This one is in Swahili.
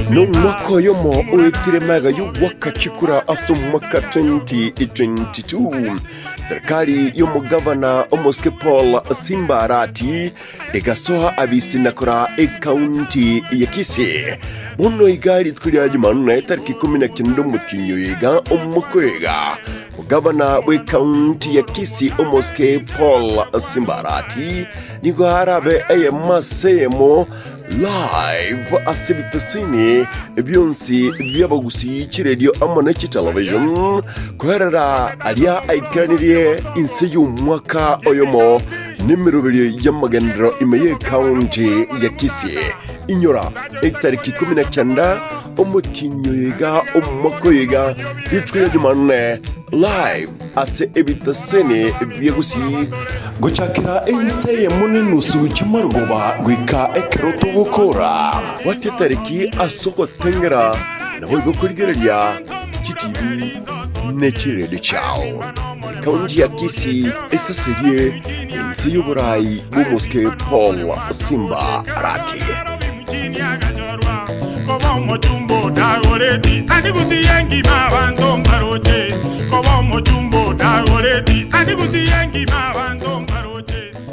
no mwaka yomo oetiremaga y'ubwaka chikura aso mwaka 2022 serikali y'umugavana omoske Paul Simba Arati igasoha abisinakora e-county ya Kisii muno igari twiriya Jumanne tariki 19 mutinyo yiga omukwega mugavana we-county ya Kisii omoske Paul Simba Arati nigo harabe masemo live asibitasini byonsi byabagusi radio amanaki television kuherera aliya aikaniriye inse y'umwaka oyomo nimirubiri y'amagendero imeye county ya Kisii inyora tariki 19 umutinyo yiga umwaka yiga yicwe Jumanne live ase ebitasene byagusi gochakira inse munenusu chimargoba gwika ekeroto gukora wati tariki asoko tengera nabo gukurgerya TV nechire chao county ya Kisii esaserie inse y'uburayi b'umuske Paul Simba Arati Kobomo jumbo dagoreti adigusi yangi mabanzo ngaroche Kobomo jumbo dagoreti adigusi yangi mabanzo ngaroche